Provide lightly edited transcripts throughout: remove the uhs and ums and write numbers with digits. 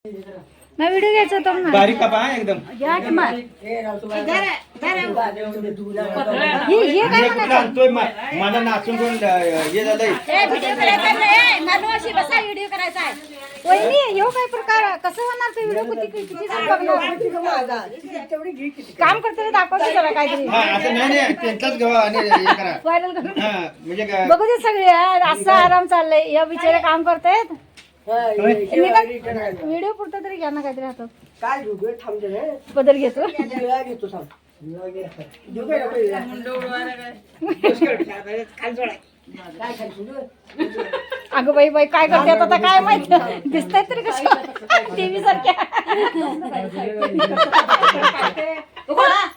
ना व्हिडिओ घ्यायचा होता ना बारीक कापा हा एकदम. घ्या की मग हे काय एक कुठं आणतोय मला नाचून करून हे झालंय. व्हिडिओ करायचा नाही मानवाशी बसा व्हिडिओ करायचा आहे वहिनी ह्यो काय प्रकार कसं होणार ते व्हिडिओ किती जण बघणार काम करते दाखवते जरा काहीतरी हा असं नाही त्यांचाच घेवा आणि हे करा. व्हायरल करून हा म्हणजे बघू दे सगळे असं आराम चाललंय या बिचारे काम करतायत व्हिडिओ पुरता तरी घ्या ना काहीतरी हातात काय घेऊ थांबते रे बदल घेतो वेळा घेतो थांब काय अगं बाई बाई काय करते आता काय माहित दिसतंय तरी कशी टीव्ही सारख्या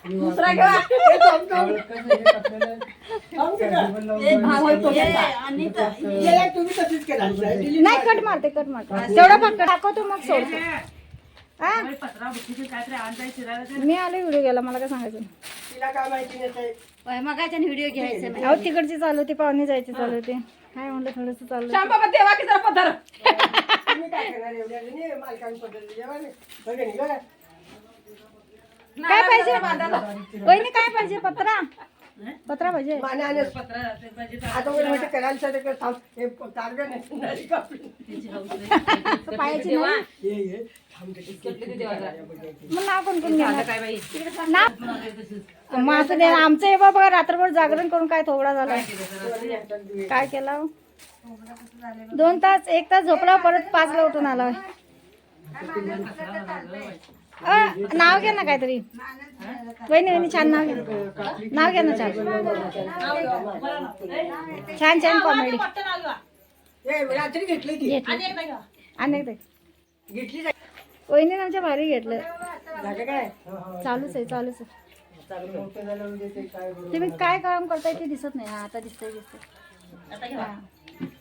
दुसरा घेवा तुम्ही तशीच केला नाही कट मारते तेवढा फक्त टाकवतो मग सोडतो हा मी आले व्हिडिओ घ्यायला मला काय सांगायचं तिला काय माहिती नाही मगाच्या व्हिडिओ घ्यायचे नाही अहो तिकडची चालू होती पाहुणे जायची चालू होती काय म्हणलं थोडस चालू तुम्ही काय करणार एवढ्या मालकांबद्दल जेव्हा काय पाहिजे वहिनी काय पाहिजे पत्रा पाहिजे आता मोठे करायला थांब हे कार्ड नाही पायाची नाही मग नाव कोण घेणार मग असं नाही आमचं हे बाबा रात्रभर जागरण करून काय थोडा झाला काय केला 2 तास 1 तास झोपला परत 5 ला उठून आला नाव घ्या ना काहीतरी वहिनी छान नाव घ्या ना छान कॉमेडी रात्री घेतली ती अनेक घेतली वहिनी आमच्या भारी घेतलं झालं काय चालूच आहे तुम्ही काय काम करताय ते दिसत नाही आता दिसतंय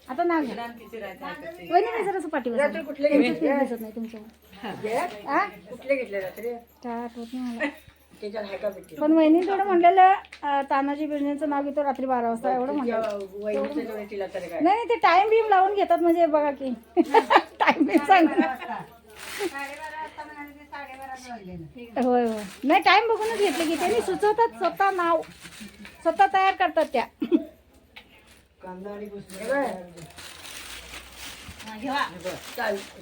आता नाव घ्या वहिनी नाही जरा पाठीवर कुठले दिसत नाही तुमचं कुठले घेतले रात्री काय आठवत नाही मला त्याच्यात हाय का भेटली पण वहिनी थोडं म्हणलेलं तानाजी बिर्याणीचं नाव घेतो रात्री 12 वाजता एवढं म्हणलं वहिनीच्या जवळ तिला तरी काय नाही ते टाइम बिम लावून घेतात म्हणजे बघा की टाइम बिम सांग होय नाही टाइम बघूनच घेतले की त्यांनी सुचवतात स्वतः नाव स्वतः तयार करतात त्या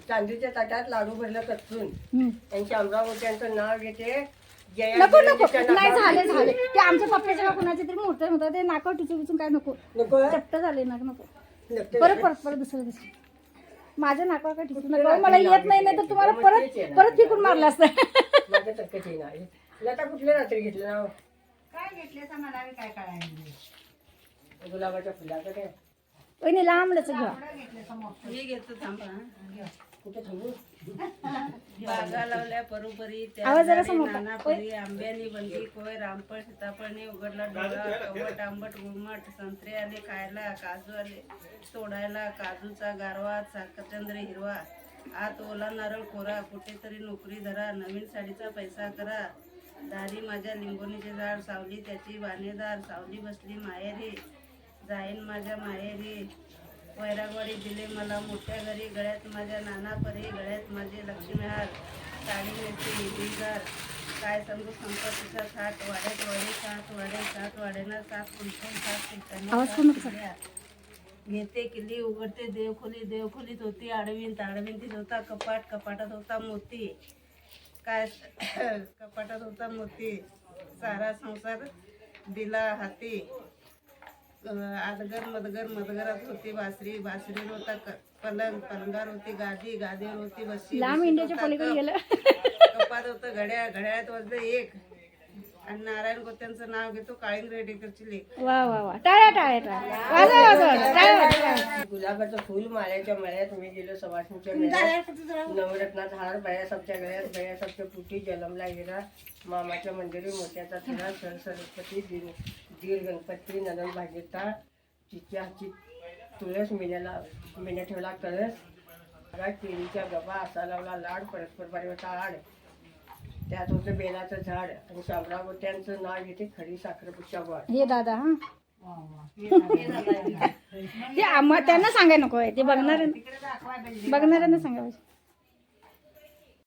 चांदीच्या ताटात लाडू भरलं कचून त्यांच्या अमरावतीचं नाव घेते नको नाही झाले ते आमच्या पप्पाच्या कुणाचे तरी मूर्त होतं ते नाकावर टिचून काय नको चट्ट झाले ना नको परत दुसरं माझ्या नाकावर काय टिचू नका मला येत नाही तर तुम्हाला परत फिकून मारलं असतं माझ्या तक्कच नाही लता कुठल्या रात्री घेतलं नाव काय घेतले मला काय कळायला गुलाबाच्या फुलाचं काय वहिनी लांबलंच घ्या हे घेतो थांबा कुठे थांबू बागा लावल्या परोपरी आवाज जरासा मोठा. नानापरी आंब्यानी बंदी कोय रामपट सीताफळने उघडला डोळा कवट आंबट गुळमट संत्रे आले खायला काजू आले तोडायला काजूचा गारवा साखरचंद्र हिरवा आत ओला नारळ कोरा कुठेतरी नोकरी धरा नवीन साडीचा पैसा करा दारी माझ्या लिंबोनीचे झाड सावली त्याची बाणेदार सावली बसली माहेरी जाईन माझ्या माहेरी वैरागवाडी दिले मला मोठ्या घरी गळ्यात माझ्या नाना परी गळ्यात माझे लक्ष्मीहार साडी नेसते हिरवीगार काय समजू संपत्तीचा थाट वाड्यात वाडे सात वाड्यानं 7 कुंकून 7 आवाज कमी कर. घेते किल्ली उघडते देवखोलीत होती आडवीन ताडवीन होता कपाटात होता मोती काय कपाटात होता मोती सारा संसार दिला हाती आदगर मदगरात होती बासरी होता पलंगावर होती गादीवर होती बशी लांब इंडियाच्या पलीकडे गेलं कपात होतं घड्याळात वाजलं 1 आणि नारायण गोत्यांचं नाव घेतो काळिंग रेडेकरची लेख वा टाळ्या गुलाबाचं फुल माळ्याच्या मळ्यात मी गेलो सवासणीच्या मेळ्यात नवरत्नात हार बयासाबच्या गळ्यात बयासाबच्या पुटी जलमला गेला मामाच्या मंदिरी मोत्याचा थडा सरस्वती दीर गणपती नदन भागीता तिच्या हाती तुळस मेन्या ठेवला कळस केळीच्या गबा असा लावला लाड परस्पर बारीवता आड त्यात होतं बेलाचं झाड आणि शामराव त्यांचं नाव घेते खडी साखरपुच्या वाढ हे दादा ते त्यांना सांगाय नको ते बघणाऱ्यांना सांगायचं